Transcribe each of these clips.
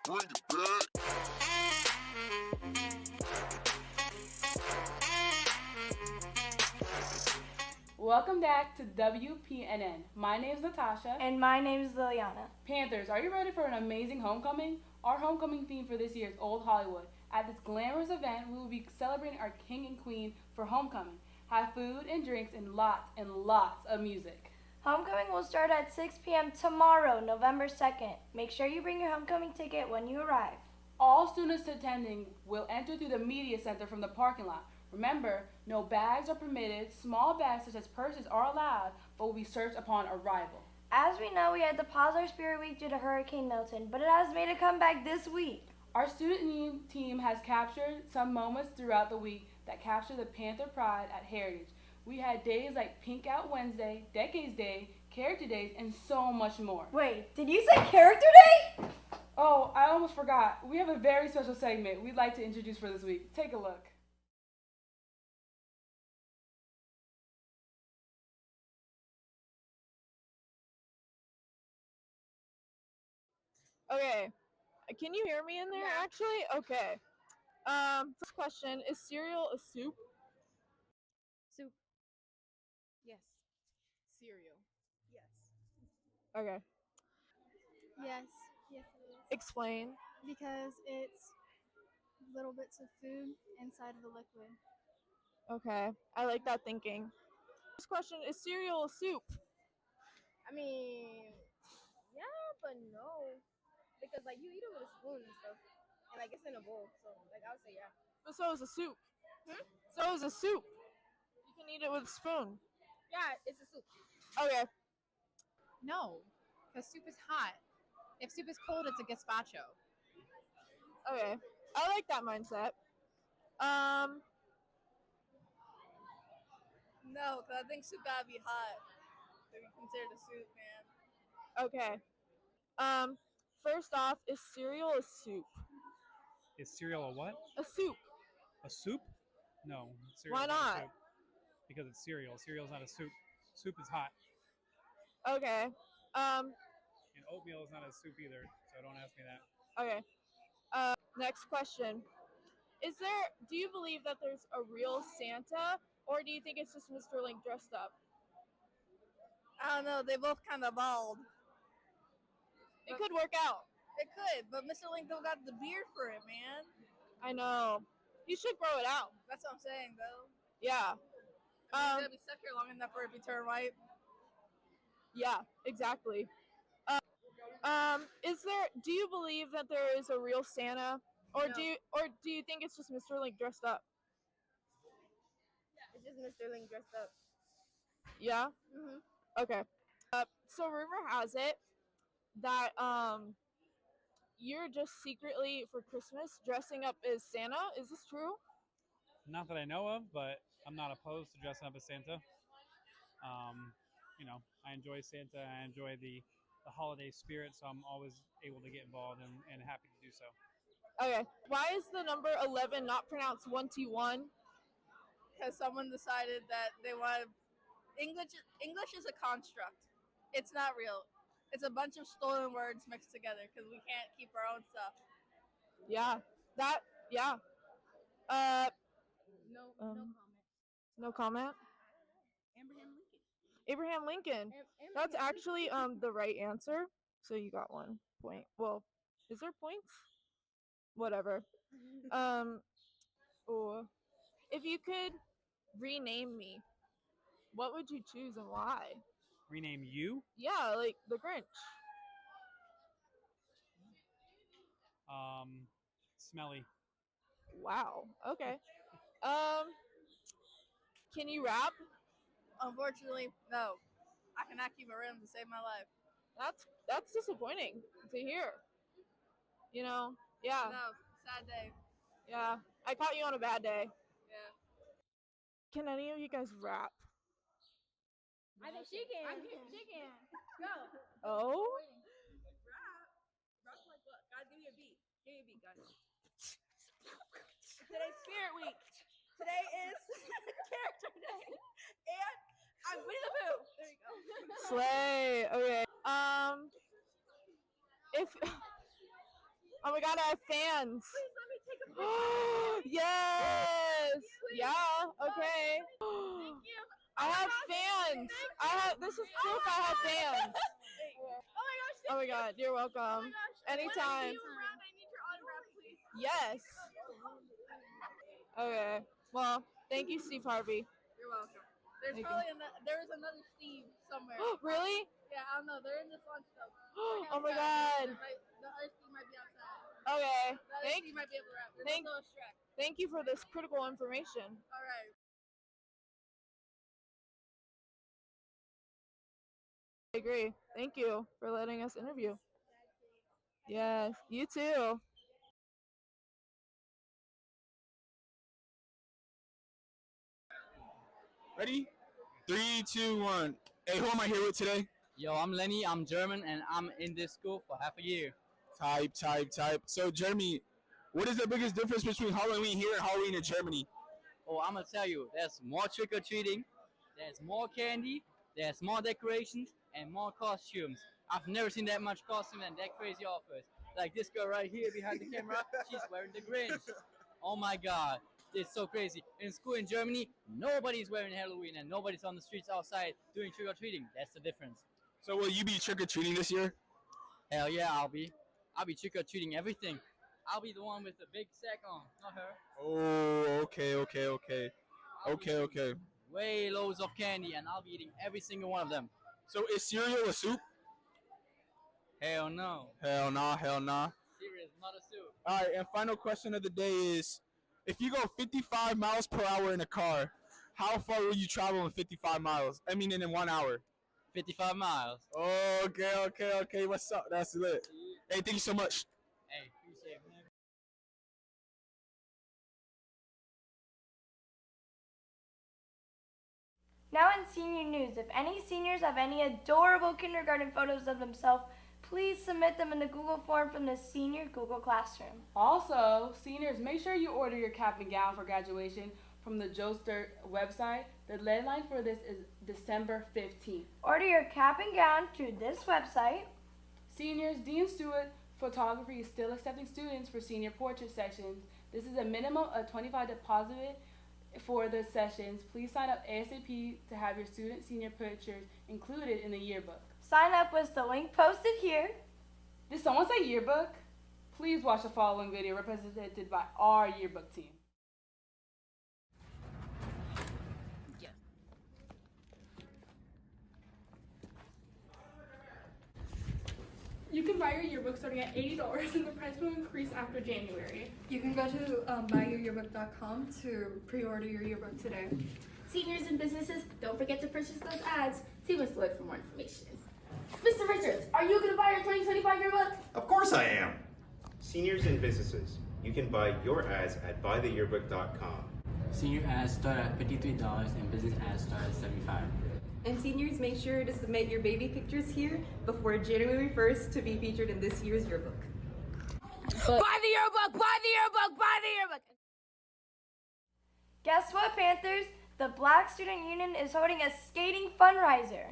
Bring it back. Welcome back to WPNN. My name is Natasha. And my name is Liliana. Panthers, are you ready for an amazing homecoming? Our homecoming theme for this year is Old Hollywood. At this glamorous event, we will be celebrating our king and queen for homecoming. Have food and drinks and lots of music. Homecoming will start at 6 p.m. tomorrow, November 2nd. Make sure you bring your homecoming ticket when you arrive. All students attending will enter through the media center from the parking lot. Remember, no bags are permitted. Small bags such as purses are allowed, but will be searched upon arrival. As we know, we had to pause our Spirit Week due to Hurricane Milton, but it has made a comeback this week. Our student team has captured some moments throughout the week that capture the Panther pride at Heritage. We had days like Pink Out Wednesday, Decades Day, Character Days, and so much more. Wait, did you say Character Day? Oh, I almost forgot. We have a very special segment we'd like to introduce for this week. Take a look. Okay. Can you hear me in there, actually? Okay. First question, is cereal a soup? Soup. Yes. Cereal. Yes. Okay. Yes. Yes, it is. Explain. Because it's little bits of food inside of the liquid. Okay. I like that thinking. First question, is cereal a soup? I mean, yeah, but no. Because, like, you eat it with a spoon and stuff. And, like, it's in a bowl. So, like, I would say, yeah. But so is a soup. Hmm? So is a soup. You can eat it with a spoon. Yeah, it's a soup. Okay. No, because soup is hot. If soup is cold, it's a gazpacho. Okay. I like that mindset. No, because I think soup gotta be hot to be considered a soup, man. Okay. First off, is cereal a soup? Is cereal a what? A soup. A soup? No. Why Cereal's not? A soup. Because it's cereal. Cereal's not a soup. Soup is hot. Okay. And oatmeal is not a soup either, so don't ask me that. Okay. Next question. Do you believe that there's a real Santa, or do you think it's just Mr. Link dressed up? I don't know. They both kind of bald. It could work out. It could, but Mr. Link don't got the beard for it, man. I know. You should grow it out. That's what I'm saying, though. Yeah. I mean, he's gonna be stuck here long enough for it to be turned white. Yeah, exactly. Do you believe that there is a real Santa, or No. do you think it's just Mr. Link dressed up? It's just Mr. Link dressed up. Yeah. Mm-hmm. Okay. So rumor has it that you're just secretly for Christmas dressing up as Santa. Is this true? Not that I know of, but I'm not opposed to dressing up as Santa. I enjoy Santa. I enjoy the holiday spirit, so I'm always able to get involved and happy to do so. Okay. Why is the number 11 not pronounced 1T1? Because someone decided that they wanted English is a construct. It's not real. It's a bunch of stolen words mixed together because we can't keep our own stuff. Yeah. Yeah. No comment. comment. No comment. Abraham Lincoln. That's actually the right answer. So you got 1 point. Well, is there points? Whatever. If you could rename me, what would you choose and why? Rename you? Yeah, like the Grinch. Smelly. Wow. Okay. Can you rap? Unfortunately, no. I cannot keep a rhythm to save my life. That's disappointing to hear. Yeah. No, sad day. Yeah. I caught you on a bad day. Yeah. Can any of you guys rap? I think she can. She can. Go. Oh? Rap like what? Guys, give me a beat. Give me a beat, guys. Today's Spirit Week. Today is Character Day. And I'm Winnie the Pooh. There you go. Slay. Okay. If Oh my god, I have fans. Please let me take a picture. Yes. Yeah. Okay. Thank you. I have fans. This is proof I have fans. Oh my gosh. Oh my god, you're welcome. Oh my gosh. Anytime. When I see you around, I need your autograph, please. Yes. Okay. Well, thank you, Steve Harvey. You're welcome. There's Thank probably there was another Steve somewhere. Really? Yeah, I don't know. They're in this lunch though. Oh my god. The other Steve might be outside. Okay. The other Steve might be able to wrap. There's also a Shrek. Thank you for this critical information. All right. I agree. Thank you for letting us interview. Yes, you too. Ready? 3, 2, 1. Hey, who am I here with today? Yo, I'm Lenny. I'm German, and I'm in this school for half a year. Type. So, Jeremy, what is the biggest difference between Halloween here and Halloween in Germany? Oh, I'm gonna tell you, there's more trick-or-treating, there's more candy, there's more decorations, and more costumes. I've never seen that much costume and that crazy outfits. Like this girl right here behind the camera, she's wearing the Grinch. Oh my god, it's so crazy. In school in Germany, nobody's wearing Halloween and nobody's on the streets outside doing trick-or-treating. That's the difference. So, will you be trick-or-treating this year? Hell yeah, I'll be trick-or-treating everything. I'll be the one with the big sack on, not her. Oh, okay. Way loads of candy, and I'll be eating every single one of them. So, is cereal a soup? Hell no. Hell nah. Cereal is not a soup. All right, and final question of the day is, if you go 55 miles per hour in a car, how far will you travel in 55 miles? I mean, in 1 hour. 55 miles. Oh, okay. What's up? That's lit. Hey, thank you so much. Hey, appreciate it, man. Now in senior news, if any seniors have any adorable kindergarten photos of themselves, please submit them in the Google form from the senior Google Classroom. Also, seniors, make sure you order your cap and gown for graduation from the Joe Sturt website. The deadline for this is December 15th. Order your cap and gown through this website. Seniors, Dean Stewart Photography is still accepting students for senior portrait sessions. This is a minimum of $25 deposit for the sessions. Please sign up ASAP to have your student senior pictures included in the yearbook. Sign up with the link posted here. Did someone say yearbook? Please watch the following video represented by our yearbook team. You can buy your yearbook starting at $80 and the price will increase after January. You can go to buyyouryearbook.com to pre-order your yearbook today. Seniors and businesses, don't forget to purchase those ads. See Ms. Lloyd for more information. Mr. Richards, are you going to buy your 2025 yearbook? Of course I am. Seniors and businesses, you can buy your ads at buytheyearbook.com. Senior ads start at $53 and business ads start at $75. And seniors, make sure to submit your baby pictures here before January 1st to be featured in this year's yearbook. Buy the yearbook! Buy the yearbook! Buy the yearbook! Guess what, Panthers? The Black Student Union is holding a skating fundraiser.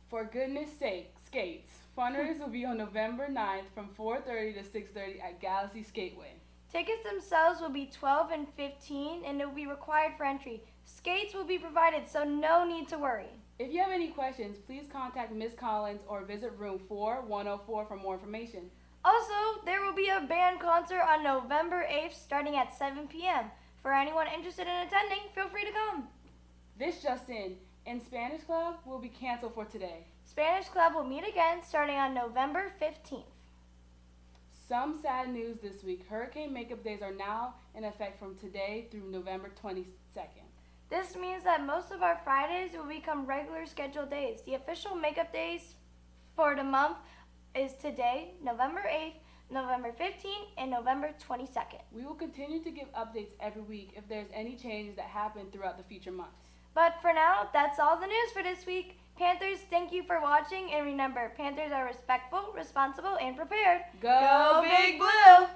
For goodness sake, skates. Fundraisers will be on November 9th from 4:30 to 6:30 at Galaxy Skateway. Tickets themselves will be $12 and $15 and it will be required for entry. Skates will be provided, so no need to worry. If you have any questions, please contact Ms. Collins or visit room 4104 for more information. Also, there will be a band concert on November 8th starting at 7 p.m. For anyone interested in attending, feel free to come. This just in Spanish Club will be canceled for today. Spanish Club will meet again starting on November 15th. Some sad news this week. Hurricane makeup days are now in effect from today through November 22nd. This means that most of our Fridays will become regular scheduled days. The official makeup days for the month is today, November 8th, November 15th, and November 22nd. We will continue to give updates every week if there's any changes that happen throughout the future months. But for now, that's all the news for this week. Panthers, thank you for watching, and remember, Panthers are respectful, responsible, and prepared. Go Big Blue!